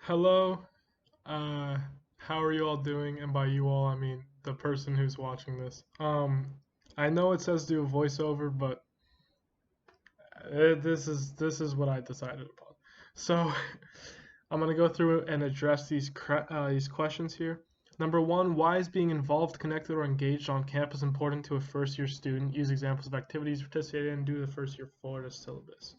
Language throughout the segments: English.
Hello, how are you all doing? And by you all, I mean the person who's watching this. I know it says do a voiceover, but this is what I decided upon. So I'm gonna go through and address these questions here. Number one, why is being involved, connected, or engaged on campus important to a first year student? Use examples of activities participated in due to the first year Florida syllabus.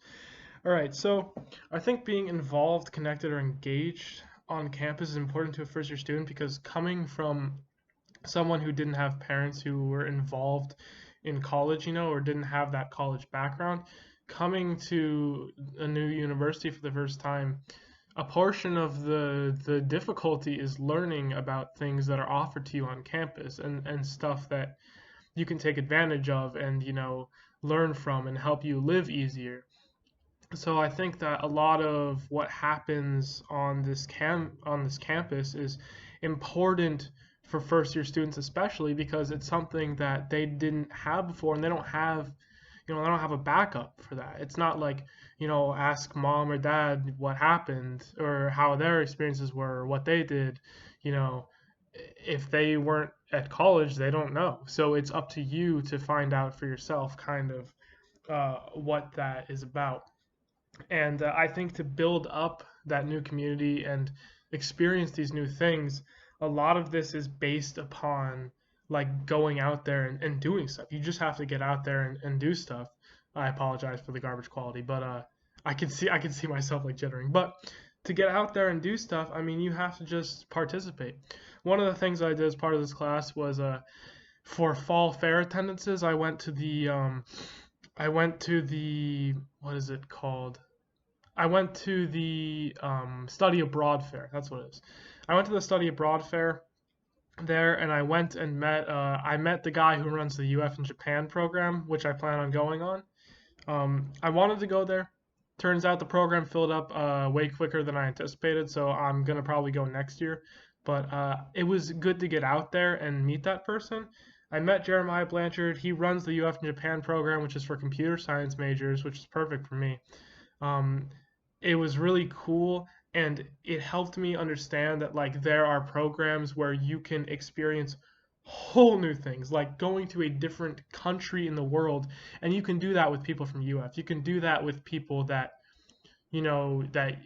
All right, so I think being involved, connected, or engaged on campus is important to a first year student because coming from someone who didn't have parents who were involved in college, or didn't have that college background, coming to a new university for the first time, a portion of the difficulty is learning about things that are offered to you on campus and stuff that you can take advantage of and learn from and help you live easier. So I think that a lot of what happens on this campus is important for first year students, especially because it's something that they didn't have before, and they don't have a backup for that. It's not like, ask mom or dad what happened or how their experiences were or what they did. You know, if they weren't at college, they don't know. So it's up to you to find out for yourself, kind of, what that is about. And I think to build up that new community and experience these new things, a lot of this is based upon like going out there and doing stuff. You just have to get out there and do stuff. I apologize for the garbage quality, but I can see myself like jittering. But to get out there and do stuff, I mean, you have to just participate. One of the things I did as part of this class was for fall fair attendances, I went to the what is it called? I went to the study abroad fair. That's what it is. I went to the study abroad fair there, and I met the guy who runs the UF in Japan program, which I plan on going on. I wanted to go there. Turns out the program filled up way quicker than I anticipated, so I'm gonna probably go next year. But it was good to get out there and meet that person. I met Jeremiah Blanchard. He runs the UF in Japan program, which is for computer science majors, which is perfect for me. Um, it was really cool, and it helped me understand that like there are programs where you can experience whole new things, like going to a different country in the world, and you can do that with people from UF. You can do that with people that you know that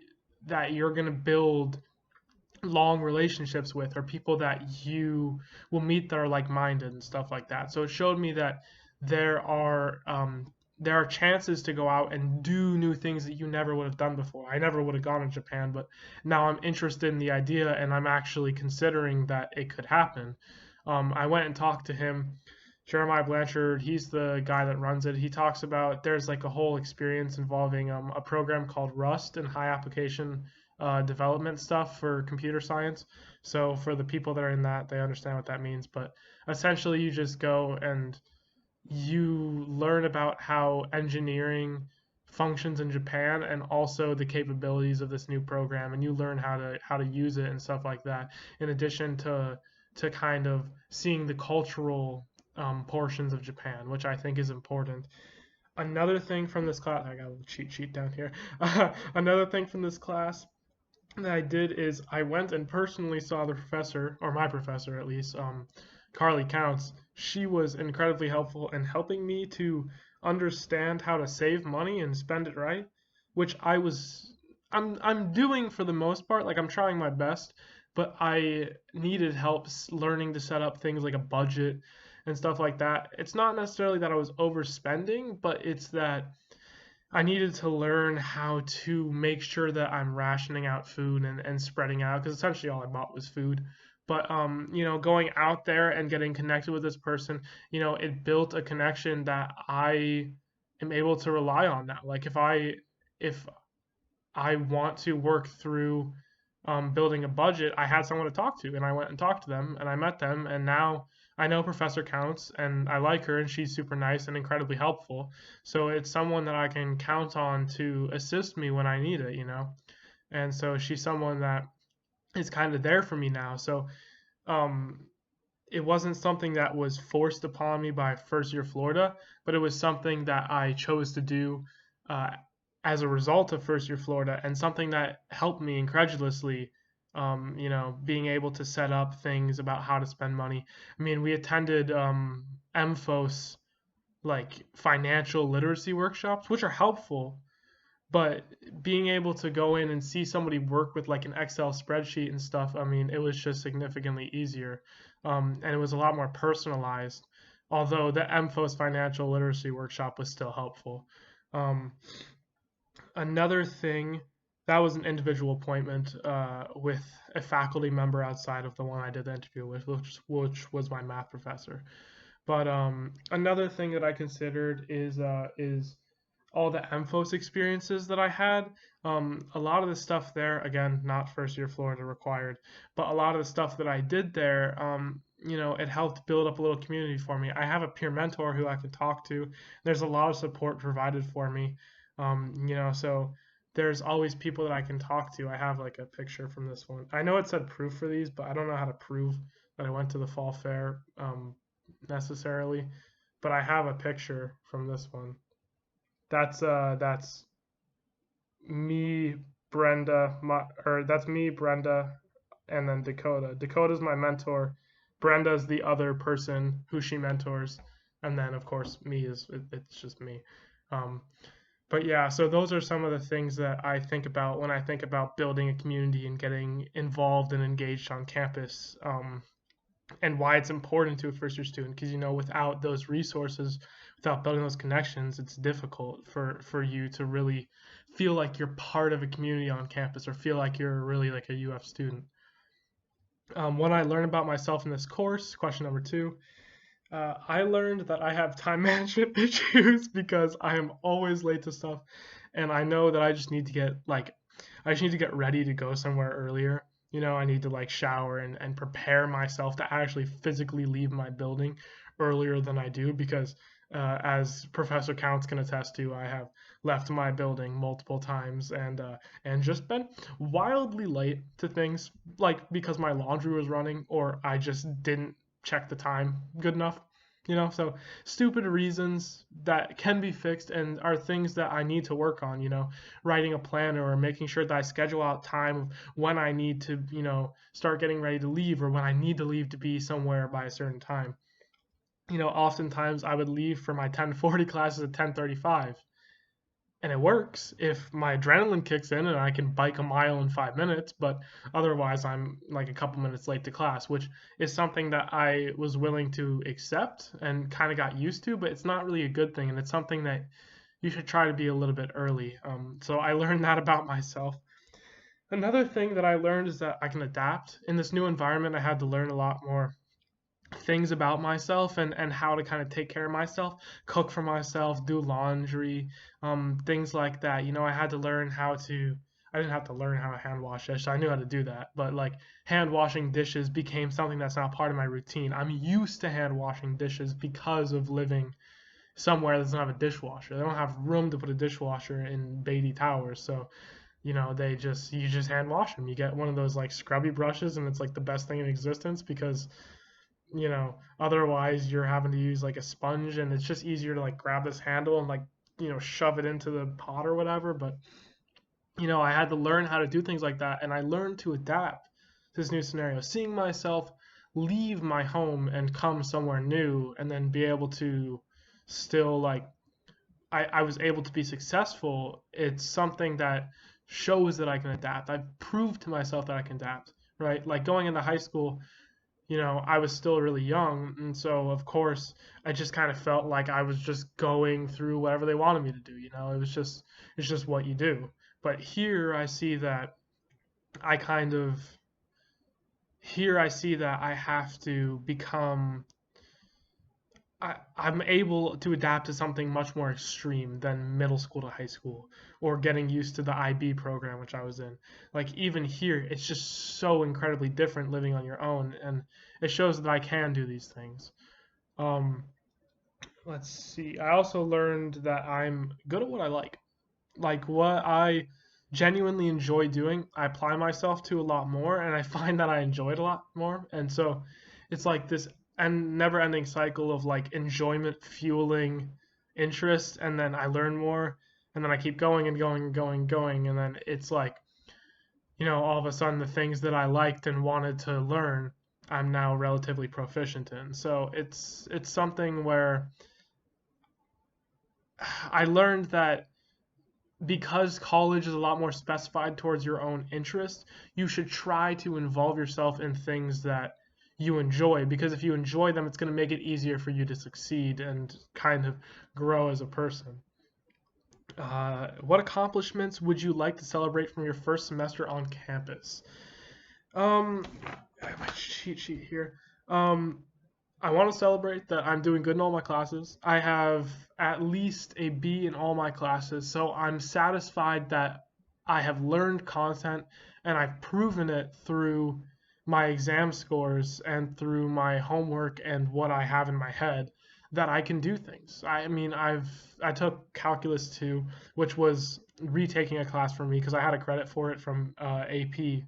you're going to build long relationships with, or people that you will meet that are like-minded and stuff like that. So it showed me that there are um, there are chances to go out and do new things that you never would have done before. I never would have gone to Japan, but now I'm interested in the idea and I'm actually considering that it could happen. I went and talked to him. Jeremiah Blanchard, he's the guy that runs it. He talks about there's like a whole experience involving a program called Rust and high application development stuff for computer science. So for the people that are in that, they understand what that means. But essentially, you just go and you learn about how engineering functions in Japan and also the capabilities of this new program, and you learn how to use it and stuff like that. In addition to kind of seeing the cultural portions of Japan, which I think is important. Another thing from this class, I got a little cheat sheet down here. Another thing from this class that I did is I went and personally saw the professor, or my professor at least, Carly Counts. She was incredibly helpful in helping me to understand how to save money and spend it right, which I'm doing for the most part. Like I'm trying my best, but I needed help learning to set up things like a budget and stuff like that. It's not necessarily that I was overspending, but it's that I needed to learn how to make sure that I'm rationing out food and spreading out because essentially all I bought was food. But going out there and getting connected with this person, it built a connection that I am able to rely on now. Like if I want to work through building a budget, I had someone to talk to, and I went and talked to them, and I met them, and now I know Professor Counts, and I like her, and she's super nice and incredibly helpful. So it's someone that I can count on to assist me when I need it. And so she's someone that is kind of there for me now. So um, it wasn't something that was forced upon me by first year Florida, but it was something that I chose to do uh, as a result of first year Florida, and something that helped me incredulously, being able to set up things about how to spend money. I mean, we attended MFOS, like financial literacy workshops, which are helpful, but being able to go in and see somebody work with like an Excel spreadsheet and stuff, I mean, it was just significantly easier, and it was a lot more personalized. Although the MFOS financial literacy workshop was still helpful. Um, Another thing, that was an individual appointment with a faculty member outside of the one I did the interview with, which was my math professor. But another thing that I considered is all the MFOS experiences that I had. A lot of the stuff there, again, not first year Florida required, but a lot of the stuff that I did there, it helped build up a little community for me. I have a peer mentor who I can talk to. There's a lot of support provided for me. So there's always people that I can talk to. I have like a picture from this one. I know it said proof for these, but I don't know how to prove that I went to the fall fair necessarily. But I have a picture from this one. That's me, that's me, Brenda, and then Dakota. Dakota's my mentor. Brenda's the other person who she mentors, and then of course me it's just me. Um, but yeah, so those are some of the things that I think about when I think about building a community and getting involved and engaged on campus. And why it's important to a first year student, because without those resources, without building those connections, it's difficult for you to really feel like you're part of a community on campus or feel like you're really like a UF student. What I learned about myself in this course, question number 2, I learned that I have time management issues because I am always late to stuff, and I know that I just need to get ready to go somewhere earlier. I need to like shower and prepare myself to actually physically leave my building earlier than I do because, as Professor Counts can attest to, I have left my building multiple times and just been wildly late to things, like because my laundry was running or I just didn't check the time good enough. So stupid reasons that can be fixed and are things that I need to work on, writing a planner or making sure that I schedule out time when I need to, start getting ready to leave or when I need to leave to be somewhere by a certain time. Oftentimes I would leave for my 10:40 classes at 10:35, and it works if my adrenaline kicks in and I can bike a mile in 5 minutes, but otherwise I'm like a couple minutes late to class, which is something that I was willing to accept and kind of got used to, but it's not really a good thing, and it's something that you should try to be a little bit early. So I learned that about myself. Another thing that I learned is that I can adapt. In this new environment, I had to learn a lot more things about myself and how to kind of take care of myself, cook for myself, do laundry, things like that. I had to learn how to. I didn't have to learn how to hand wash dishes. I knew how to do that, but like hand washing dishes became something that's not part of my routine. I'm used to hand washing dishes because of living somewhere that doesn't have a dishwasher. They don't have room to put a dishwasher in Beatty Towers, so you just hand wash them. You get one of those like scrubby brushes, and it's like the best thing in existence because otherwise you're having to use like a sponge, and it's just easier to like grab this handle and like shove it into the pot or whatever. But I had to learn how to do things like that, and I learned to adapt to this new scenario, seeing myself leave my home and come somewhere new and then be able to still like I was able to be successful. It's something that shows that I can adapt. I've proved to myself that I can adapt, right? Like going into high school, I was still really young, and so of course I just kind of felt like I was just going through whatever they wanted me to do. It's just what you do. But I kind of here I see that I have to become I'm able to adapt to something much more extreme than middle school to high school or getting used to the IB program, which I was in. Like, even here, it's just so incredibly different living on your own, and it shows that I can do these things. Um, let's see. I also learned that I'm good at what I like what I genuinely enjoy doing. I apply myself to a lot more, and I find that I enjoy it a lot more. And so it's like this and never ending cycle of like enjoyment fueling interest, and then I learn more. and then I keep going and going and going and going, and then it's like, all of a sudden the things that I liked and wanted to learn, I'm now relatively proficient in. So it's something where I learned that because college is a lot more specified towards your own interest, you should try to involve yourself in things that you enjoy, because if you enjoy them, it's going to make it easier for you to succeed and kind of grow as a person. What accomplishments would you like to celebrate from your first semester on campus? I have my cheat sheet here. Um, I want to celebrate that I'm doing good in all my classes. I have at least a B in all my classes, so I'm satisfied that I have learned content and I've proven it through my exam scores and through my homework and what I have in my head that I can do things. I mean, I took Calculus 2, which was retaking a class for me because I had a credit for it from AP,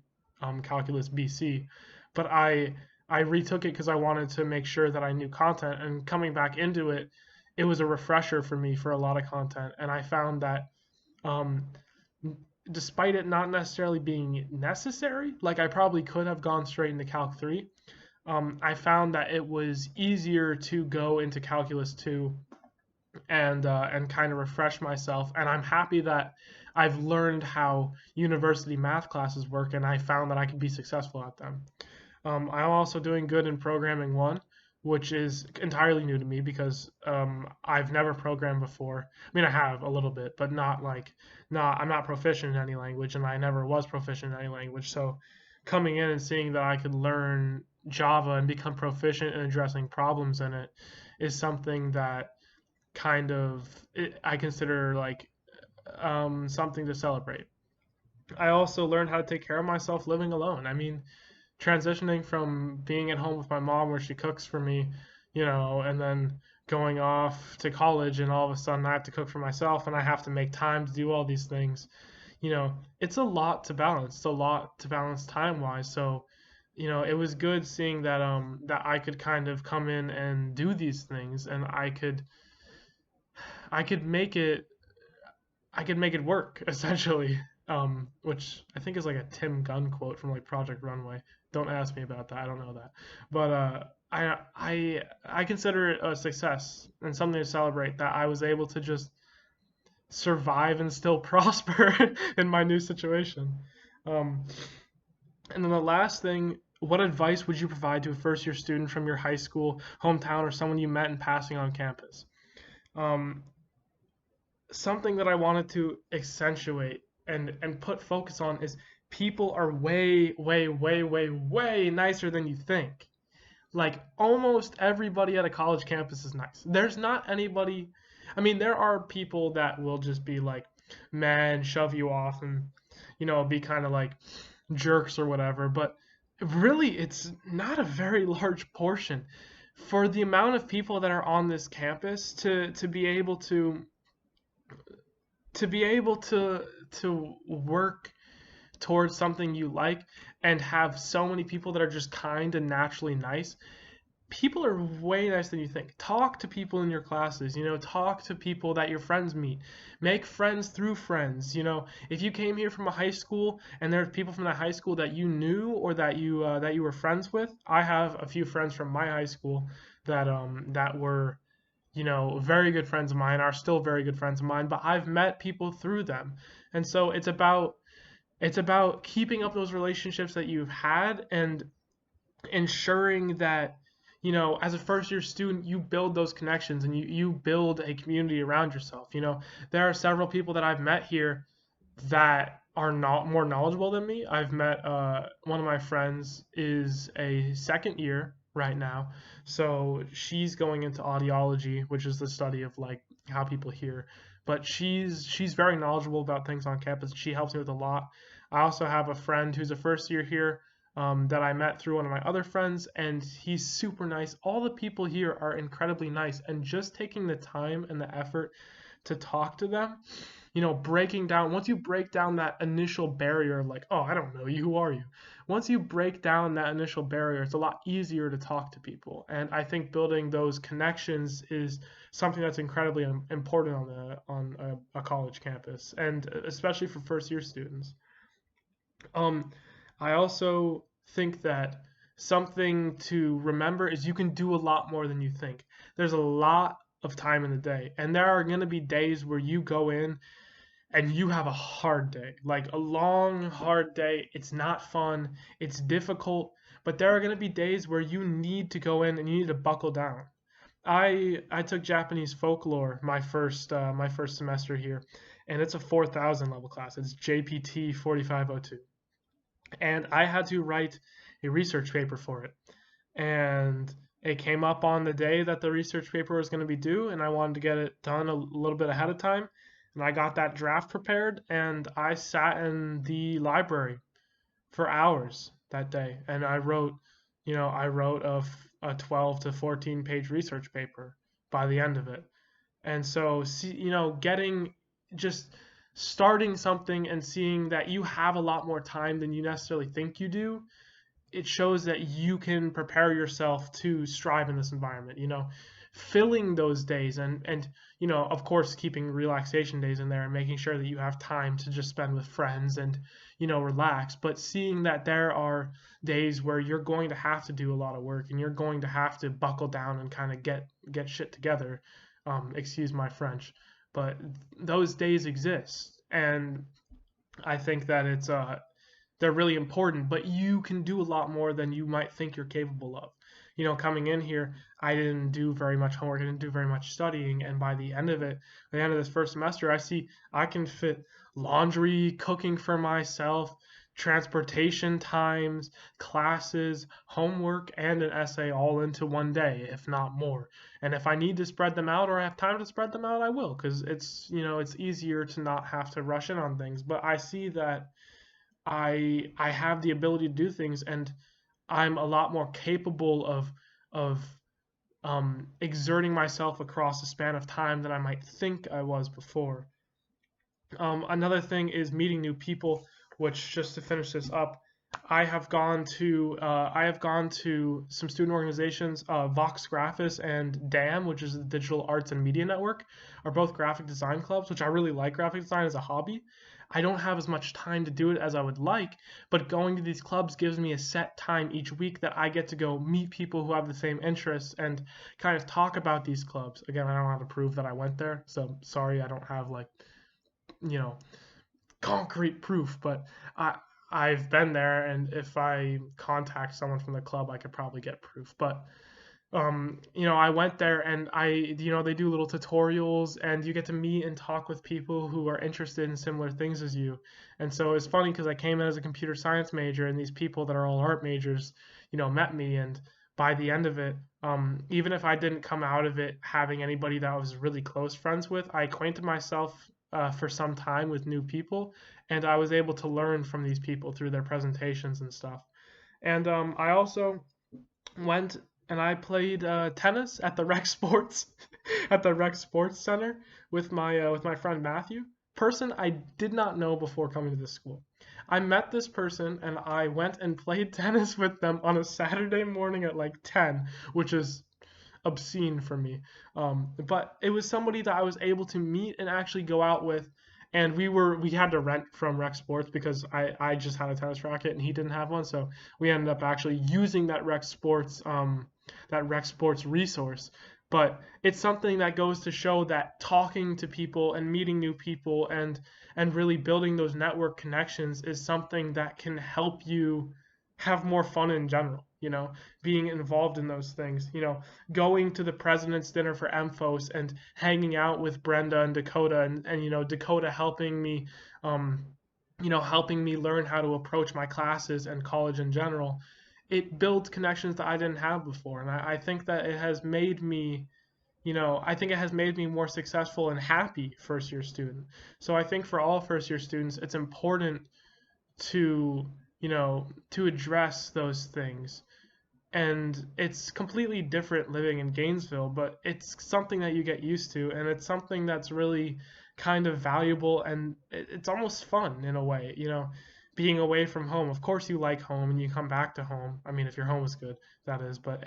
Calculus BC, but I retook it because I wanted to make sure that I knew content. And coming back into it, it was a refresher for me for a lot of content. And I found that um, despite it not necessarily being necessary, like I probably could have gone straight into Calc 3, I found that it was easier to go into Calculus 2 and kind of refresh myself. And I'm happy that I've learned how university math classes work, and I found that I could be successful at them. I'm also doing good in programming one, which is entirely new to me because I've never programmed before. I mean, I have a little bit, but not like not I'm not proficient in any language, and I never was proficient in any language. So coming in and seeing that I could learn Java and become proficient in addressing problems in it is something that I consider like something to celebrate. I also learned how to take care of myself living alone. I mean, transitioning from being at home with my mom where she cooks for me, and then going off to college and all of a sudden I have to cook for myself and I have to make time to do all these things. It's a lot to balance. It's a lot to balance time wise. So, it was good seeing that I could kind of come in and do these things and I could make it I could make it work essentially. Which I think is like a Tim Gunn quote from like Project Runway. Don't ask me about that. I don't know that, but I consider it a success and something to celebrate that I was able to just survive and still prosper in my new situation. Um, and then the last thing, what advice would you provide to a first year student from your high school, hometown, or someone you met in passing on campus? Um, Something that I wanted to accentuate and put focus on is people are way, way, way, way, way nicer than you think. Like almost everybody at a college campus is nice. There's not anybody. I mean, there are people that will just be like, man, shove you off and be kind of like jerks or whatever. But really, it's not a very large portion for the amount of people that are on this campus to be able to work towards something you like and have so many people that are just kind and naturally nice. People are way nicer than you think. Talk to people in your classes, talk to people that your friends meet. Make friends through friends. If you came here from a high school and there's people from that high school that you knew or that you were friends with. I have a few friends from my high school that were very good friends of mine, are still very good friends of mine, but I've met people through them. And so it's about keeping up those relationships that you've had and ensuring that as a first year student you build those connections and you build a community around yourself. There are several people that I've met here that are not more knowledgeable than me. I've met one of my friends is a second year right now, so she's going into audiology, which is the study of like how people hear. But she's very knowledgeable about things on campus. She helps me with a lot. I also have a friend who's a first year here that I met through one of my other friends, and he's super nice. All the people here are incredibly nice, and just taking the time and the effort to talk to them breaking down, once you break down that initial barrier of like, oh, I don't know you, who are you? Once you break down that initial barrier, it's a lot easier to talk to people. And I think building those connections is something that's incredibly important on a college campus, and especially for first year students. Um, I also think that something to remember is you can do a lot more than you think. There's a lot of time in the day, and there are going to be days where you go in and you have a hard day, like a long, hard day. It's not fun, it's difficult, but there are going to be days where you need to go in and you need to buckle down. I took Japanese folklore my first semester here, and it's a 4,000 level class. It's JPT 4502, and I had to write a research paper for it. And it came up on the day that the research paper was going to be due, and I wanted to get it done a little bit ahead of time. And I got that draft prepared, and I sat in the library for hours that day, and I wrote a 12 to 14 page research paper by the end of it. And so, getting just starting something and seeing that you have a lot more time than you necessarily think you do, it shows that you can prepare yourself to strive in this environment, filling those days, and of course keeping relaxation days in there and making sure that you have time to just spend with friends and relax, but seeing that there are days where you're going to have to do a lot of work and you're going to have to buckle down and kind of get shit together. Excuse my French, but those days exist, and I think that they're really important, but you can do a lot more than you might think you're capable of. Coming in here, I didn't do very much homework, I didn't do very much studying, and by the end of it, by the end of this first semester, I see I can fit laundry, cooking for myself, transportation times, classes, homework, and an essay all into one day, if not more. And if I need to spread them out or I have time to spread them out, I will, because it's easier to not have to rush in on things. But I see that I have the ability to do things, and I'm a lot more capable of exerting myself across a span of time than I might think I was before. Another thing is meeting new people, which, just to finish this up, I have gone to some student organizations. Vox Graphis and DAM, which is the Digital Arts and Media Network, are both graphic design clubs, which I really like graphic design as a hobby. I don't have as much time to do it as I would like, but going to these clubs gives me a set time each week that I get to go meet people who have the same interests and kind of talk about these clubs. Again, I don't have to prove that I went there, so sorry I don't have like, you know, concrete proof, but I've been there, and if I contact someone from the club, I could probably get proof. But I went there, and they do little tutorials, and you get to meet and talk with people who are interested in similar things as you. And so it's funny because I came in as a computer science major, and these people that are all art majors, met me, and by the end of it, even if I didn't come out of it having anybody that I was really close friends with, I acquainted myself for some time with new people, and I was able to learn from these people through their presentations and stuff. And I also went and I played tennis at the rec sports at the rec sports center with my friend Matthew, person I did not know before coming to this school. I met this person and I went and played tennis with them on a Saturday morning at like 10, which is obscene for me. But it was somebody that I was able to meet and actually go out with, and we had to rent from Rec Sports because I just had a tennis racket and he didn't have one, so we ended up actually using that Rec Sports resource. But it's something that goes to show that talking to people and meeting new people and really building those network connections is something that can help you have more fun in general. Being involved in those things. Going to the president's dinner for Emphos and hanging out with Brenda and Dakota, and Dakota helping me learn how to approach my classes and college in general. It builds connections that I didn't have before, and I think that it has made me I think it has made me more successful and happy first year student. So I think for all first year students, it's important to to address those things. And it's completely different living in Gainesville, but it's something that you get used to, and it's something that's really kind of valuable, and it's almost fun in a way, being away from home. Of course, you like home and you come back to home. I mean, if your home is good, that is. But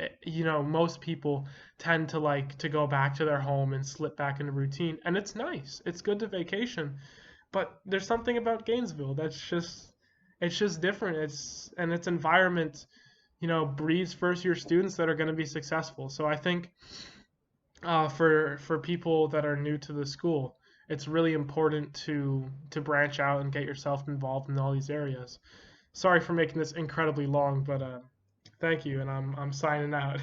most people tend to like to go back to their home and slip back into routine, and it's nice. It's good to vacation, but there's something about Gainesville that's just different. Its environment, breeds first year students that are going to be successful. So I think for people that are new to the school, it's really important to branch out and get yourself involved in all these areas. Sorry for making this incredibly long, but thank you, and I'm signing out.